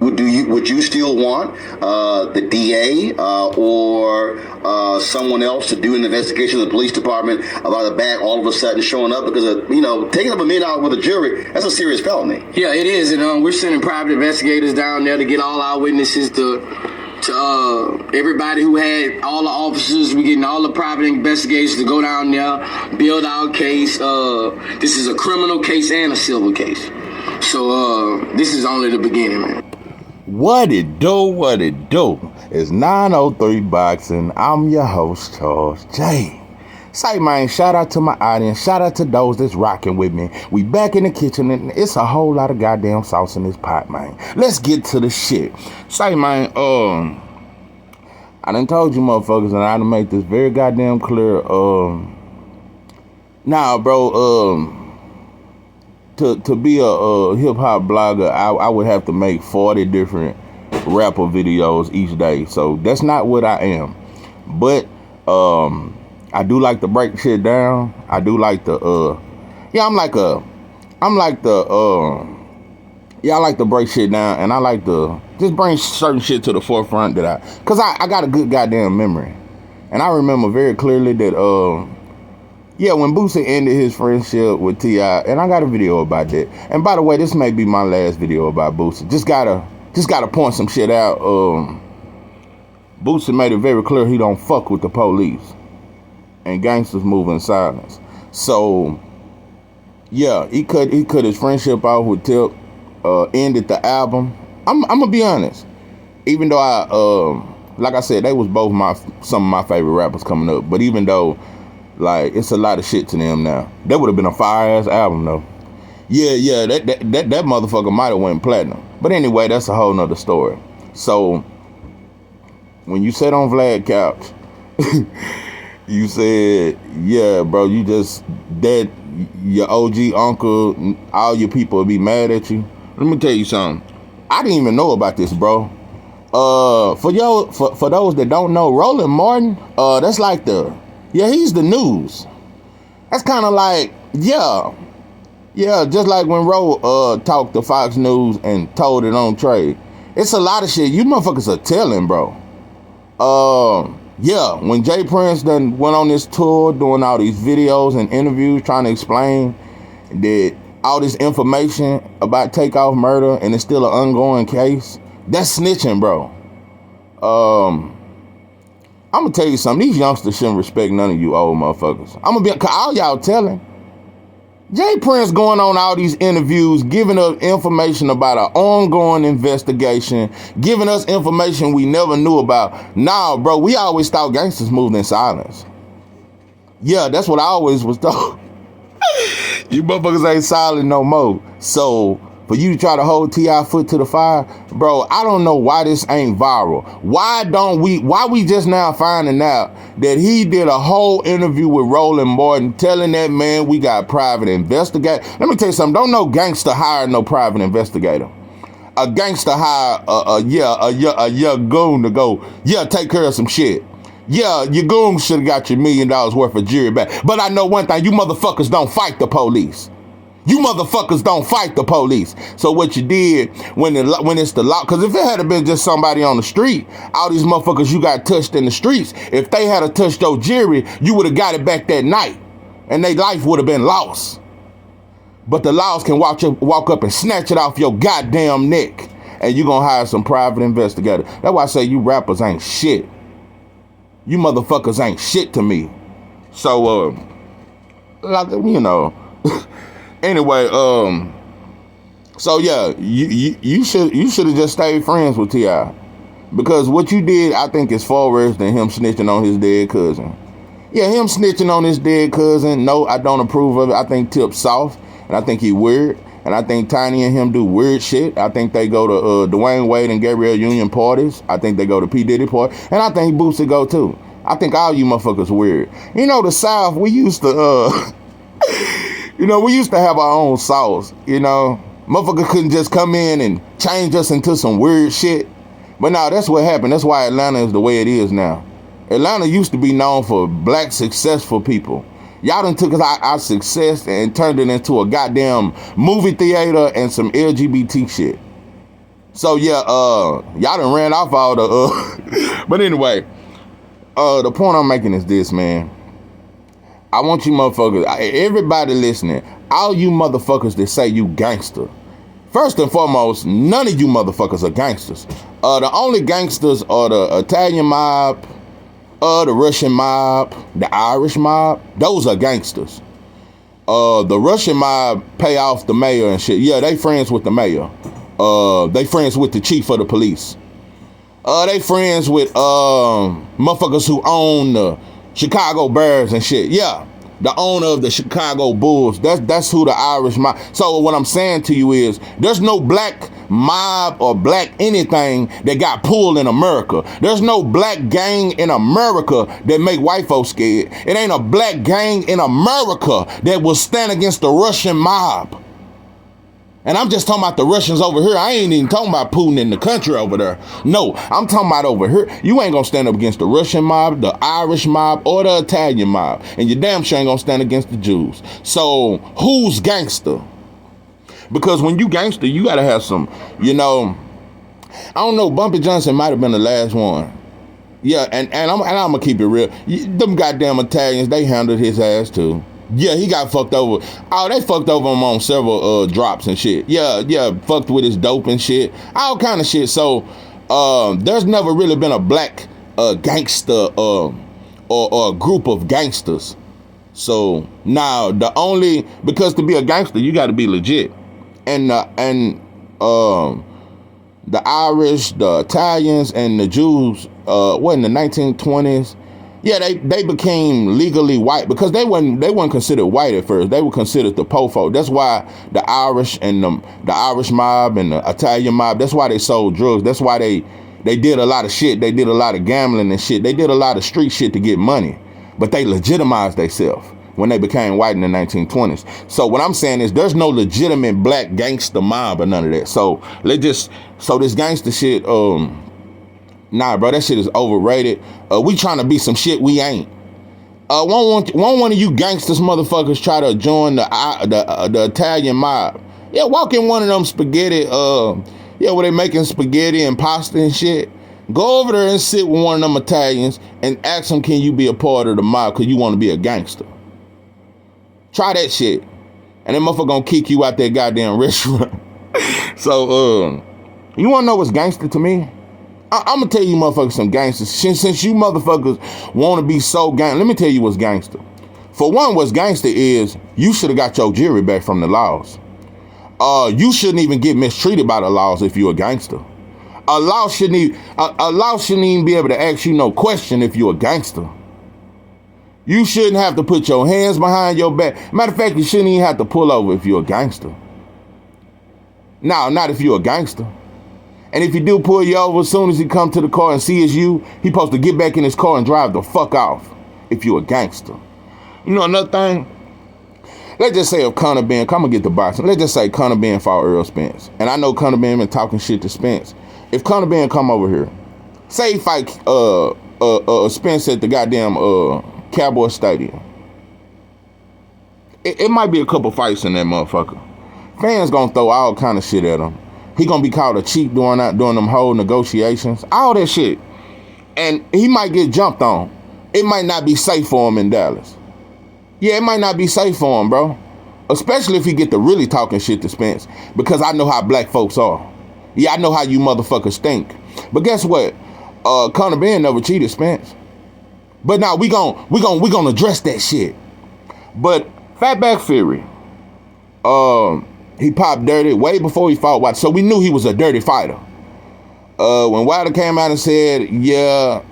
would you still want the DA or someone else to do an investigation of the police department about a bag all of a sudden showing up because of, taking up $1 million with a jury? That's a serious felony. Yeah, it is, and we're sending private investigators down there to get all our witnesses to everybody who had all the officers. We're getting all the private investigators to go down there, build our case. This is a criminal case and a civil case. So this is only the beginning, man. What it do? It's 903 Boxing. I'm your host, Charles J. Say, man, shout out to my audience. Shout out to those that's rocking with me. We back in the kitchen, and it's a whole lot of goddamn sauce in this pot, man. Let's get to the shit. Say, man, I done told you motherfuckers, and I done make this very goddamn clear. Nah, bro, to be a hip-hop blogger, I would have to make 40 different rapper videos each day. So that's not what I am. But I do like to break shit down. I do like to I like to break shit down, and I like to just bring certain shit to the forefront cause I got a good goddamn memory. And I remember very clearly that when Boosie ended his friendship with T.I., and I got a video about that. And by the way, this may be my last video about Boosie. Just gotta point some shit out. Boosie made it very clear he don't fuck with the police. And gangsters move in silence. So, yeah, he cut his friendship off with Tip, ended the album. I'm gonna be honest. Even though like I said, they was both some of my favorite rappers coming up. But even though, like, it's a lot of shit to them now. That would have been a fire-ass album, though. Yeah, that motherfucker might have went platinum. But anyway, that's a whole nother story. So, when you sat on Vlad's couch, you said, yeah, bro, you just, that your OG uncle, all your people will be mad at you. Let me tell you something. I didn't even know about this, bro. For those that don't know, Roland Martin, that's like he's the news. That's kind of like, just like when Ro talked to Fox News and told it on trade. It's a lot of shit you motherfuckers are telling, bro. When Jay Prince done went on this tour doing all these videos and interviews trying to explain that all this information about Takeoff murder and it's still an ongoing case, that's snitching, bro. I'm gonna tell you something. These youngsters shouldn't respect none of you old motherfuckers. Cause all y'all telling. Jay Prince going on all these interviews, giving us information about an ongoing investigation, giving us information we never knew about. Nah, bro, we always thought gangsters moved in silence. Yeah, that's what I always was told. You motherfuckers ain't silent no more. So, for you to try to hold T.I. foot to the fire, bro, I don't know why this ain't viral. Why we just now finding out that he did a whole interview with Roland Martin telling that man we got private investigator. Let me tell you something, don't no gangster hire no private investigator. A gangster hire a young goon to go, take care of some shit. Yeah, your goon should have got your $1 million worth of jury back. But I know one thing, you motherfuckers don't fight the police. You motherfuckers don't fight the police. So what you did when it's the law, because if it had been just somebody on the street, all these motherfuckers you got touched in the streets, if they had touched your jury, you would have got it back that night, and their life would have been lost. But the laws can walk up and snatch it off your goddamn neck, and you gonna hire some private investigator. That's why I say you rappers ain't shit. You motherfuckers ain't shit to me. So, Anyway, so yeah, you should have just stayed friends with T.I. Because what you did, I think, is far worse than him snitching on his dead cousin. Yeah, him snitching on his dead cousin, no, I don't approve of it. I think Tip's soft, and I think he weird, and I think Tiny and him do weird shit. I think they go to Dwayne Wade and Gabrielle Union parties. I think they go to P. Diddy parties, and I think Boosie go too. I think all you motherfuckers weird. You know, the South, we used to, we used to have our own sauce, Motherfuckers couldn't just come in and change us into some weird shit. But now that's what happened. That's why Atlanta is the way it is now. Atlanta used to be known for black successful people. Y'all done took our success and turned it into a goddamn movie theater and some LGBT shit. So yeah, y'all done ran off all the but anyway, the point I'm making is this, man. I want you motherfuckers, everybody listening, all you motherfuckers that say you gangster. First and foremost, none of you motherfuckers are gangsters. The only gangsters are the Italian mob, the Russian mob, the Irish mob. Those are gangsters. The Russian mob pay off the mayor and shit. Yeah, they friends with the mayor. They friends with the chief of the police. They friends with motherfuckers who own the Chicago Bears and shit. Yeah, the owner of the Chicago Bulls. That's who the Irish mob. So what I'm saying to you is, there's no black mob or black anything that got pulled in America. There's no black gang in America that make white folks scared. It ain't a black gang in America that will stand against the Russian mob. And I'm just talking about the Russians over here. I ain't even talking about Putin in the country over there. No, I'm talking about over here. You ain't gonna stand up against the Russian mob, the Irish mob, or the Italian mob. And you damn sure ain't gonna stand against the Jews. So who's gangster? Because when you gangster, you gotta have some, I don't know, Bumpy Johnson might have been the last one. Yeah, and I'm gonna keep it real. Them goddamn Italians, they handled his ass too. Yeah, he got fucked over. Oh, they fucked over him on several drops and shit. Yeah, fucked with his dope and shit. All kind of shit. So there's never really been a black gangster or a group of gangsters. So now because to be a gangster, you got to be legit. And the Irish, the Italians, and the Jews, in the 1920s, yeah, they became legally white because they weren't considered white at first. They were considered the po folk. That's why the Irish and the Irish mob and the Italian mob, that's why they sold drugs. That's why they did a lot of shit. They did a lot of gambling and shit. They did a lot of street shit to get money. But they legitimized themselves when they became white in the 1920s. So what I'm saying is, there's no legitimate black gangster mob or none of that. So this gangster shit, nah, bro, that shit is overrated. We trying to be some shit we ain't. Won't one of you gangsters motherfuckers try to join the Italian mob? Yeah, walk in one of them spaghetti, where they making spaghetti and pasta and shit. Go over there and sit with one of them Italians and ask them, can you be a part of the mob because you want to be a gangster? Try that shit. And that motherfucker gonna kick you out that goddamn restaurant. So, you wanna know what's gangster to me? I'm gonna tell you motherfuckers some gangsters. Since you motherfuckers want to be so gang, let me tell you what's gangster. For one, what's gangster is you should have got your jury back from the laws. You shouldn't even get mistreated by the laws if you're a gangster. A law shouldn't even be able to ask you no question if you're a gangster. You shouldn't have to put your hands behind your back. Matter of fact, you shouldn't even have to pull over if you're a gangster. No, not if you're a gangster. And if he do pull you over, as soon as he come to the car and see it's you, he supposed to get back in his car and drive the fuck off if you a gangster. You know another thing? Let's just say if Conor Ben, come and get the boxing. Let's just say Conor Ben fought Earl Spence. And I know Conor Ben been talking shit to Spence. If Conor Ben come over here, say he fight Spence at the goddamn Cowboy Stadium. It might be a couple fights in that motherfucker. Fans gonna throw all kind of shit at him. He gonna be called a cheat during them whole negotiations, all that shit. And he might get jumped on. It might not be safe for him in Dallas. Yeah, it might not be safe for him, bro. Especially if he get to really talking shit to Spence. Because I know how black folks are. Yeah, I know how you motherfuckers think. But guess what? Conor Ben never cheated Spence. But now we gonna address that shit. But Fatback Fury, he popped dirty way before he fought Wilder. So we knew he was a dirty fighter. When Wilder came out and said, yeah,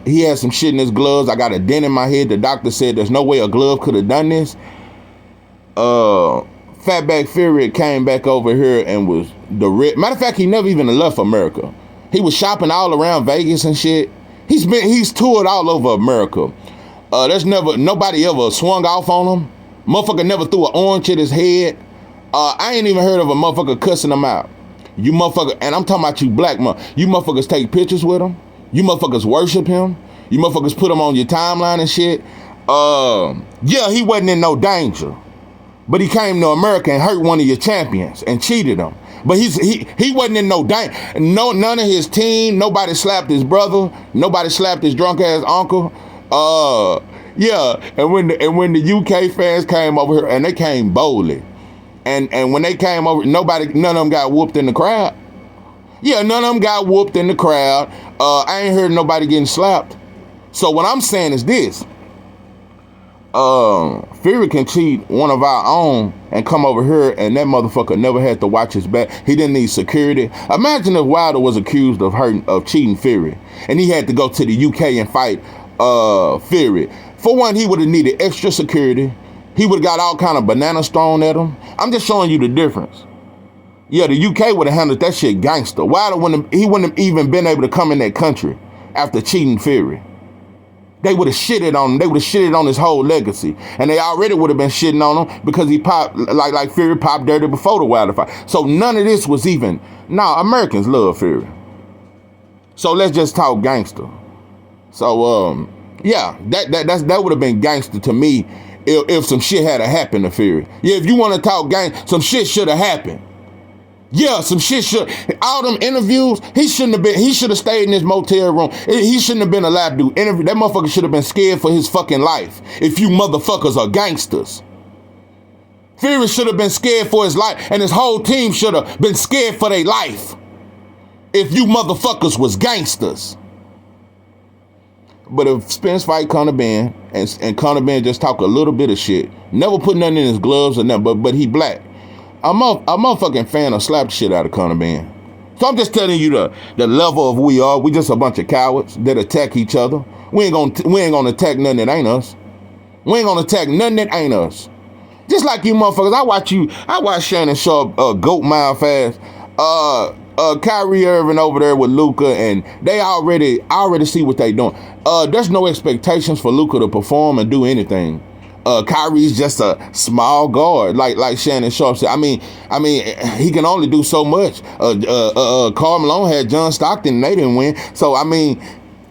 he had some shit in his gloves. I got a dent in my head. The doctor said there's no way a glove could have done this. Fatback Fury came back over here and was matter of fact, he never even left America. He was shopping all around Vegas and shit. He's toured all over America. There's nobody ever swung off on him. Motherfucker never threw an orange at his head. I ain't even heard of a motherfucker cussing him out. You motherfucker, and I'm talking about you black you motherfuckers take pictures with him. You motherfuckers worship him. You motherfuckers put him on your timeline and shit. Yeah, he wasn't in no danger. But he came to America and hurt one of your champions and cheated him. But he wasn't in no dang. No, none of his team. Nobody slapped his brother. Nobody slapped his drunk ass uncle. Yeah. And when the UK fans came over here, and they came boldly, and when they came over, none of them got whooped in the crowd. Yeah, none of them got whooped in the crowd. I ain't heard nobody getting slapped. So what I'm saying is this. Fury can cheat one of our own and come over here, and that motherfucker never had to watch his back. He didn't need security. Imagine if Wilder was accused of cheating Fury, and he had to go to the UK and fight Fury. For one, he would have needed extra security. He would have got all kind of bananas thrown at him. I'm just showing you the difference. Yeah, the UK would have handled that shit gangster. Wilder wouldn't have even been able to come in that country after cheating Fury. They would have shitted on him. They would have shitted on his whole legacy. And they already would have been shitting on him because he popped, like Fury popped dirty before the Wilder fight. So none of this was even, Americans love Fury. So let's just talk gangster. So, yeah, that would have been gangster to me if some shit had happened to Fury. Yeah, if you want to talk gang, some shit should have happened. Yeah, some shit should. All them interviews, he should have stayed in his motel room. He shouldn't have been allowed to do interview. That motherfucker should have been scared for his fucking life. If you motherfuckers are gangsters. Fury should have been scared for his life, and his whole team should have been scared for their life. If you motherfuckers was gangsters. But if Spence fight Conor Benn, and Conor Benn just talk a little bit of shit, never put nothing in his gloves or nothing, but he black. I'm a motherfucking fan of slap the shit out of Conor Benn. So I'm just telling you the level of we are. We just a bunch of cowards that attack each other. We ain't gonna attack nothing that ain't us. We ain't gonna attack nothing that ain't us. Just like you motherfuckers, I watch Shannon Sharp goat mouth ass. Kyrie Irving over there with Luka, and I already see what they doing. There's no expectations for Luka to perform and do anything. Kyrie's just a small guard, like Shannon Sharp said. I mean, he can only do so much. Karl Malone had John Stockton, and they didn't win. So I mean,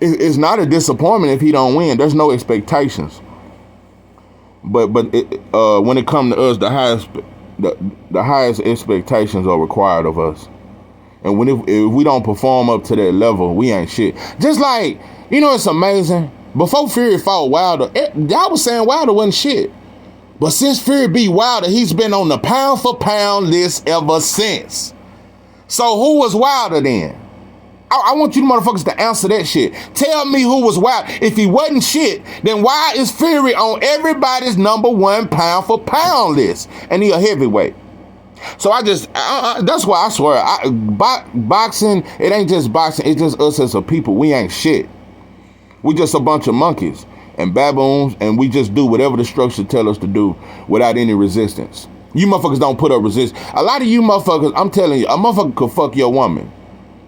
it's not a disappointment if he don't win. There's no expectations. But when it comes to us, the highest expectations are required of us. And if we don't perform up to that level, we ain't shit. Just like, it's amazing. Before Fury fought Wilder, y'all was saying Wilder wasn't shit. But since Fury beat Wilder, he's been on the pound for pound list ever since. So who was Wilder then? I want you motherfuckers to answer that shit. Tell me who was Wilder. If he wasn't shit, then why is Fury on everybody's #1 pound for pound list? And he a heavyweight. So that's why I swear, boxing, it ain't just boxing, it's just us as a people. We ain't shit. We just a bunch of monkeys and baboons, and we just do whatever the structure tell us to do without any resistance. You motherfuckers don't put up resistance. A lot of you motherfuckers, I'm telling you, a motherfucker could fuck your woman.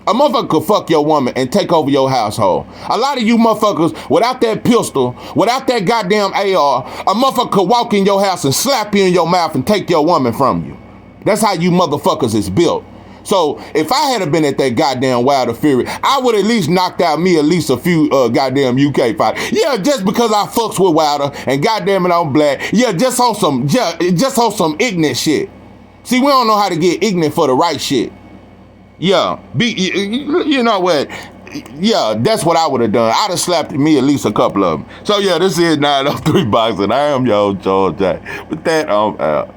A motherfucker could fuck your woman and take over your household. A lot of you motherfuckers, without that pistol, without that goddamn AR, a motherfucker could walk in your house and slap you in your mouth and take your woman from you. That's how you motherfuckers is built. So if I had been at that goddamn Wilder Fury, I would at least knocked out me at least a few goddamn UK fighters. Yeah, just because I fucks with Wilder and goddamn it, I'm black. Yeah, just on some ignorant shit. See, we don't know how to get ignorant for the right shit. Yeah, you know what? Yeah, that's what I would have done. I'd have slapped me at least a couple of them. So yeah, this is 903 Boxing. I am your old George Jack. With that, I'm out.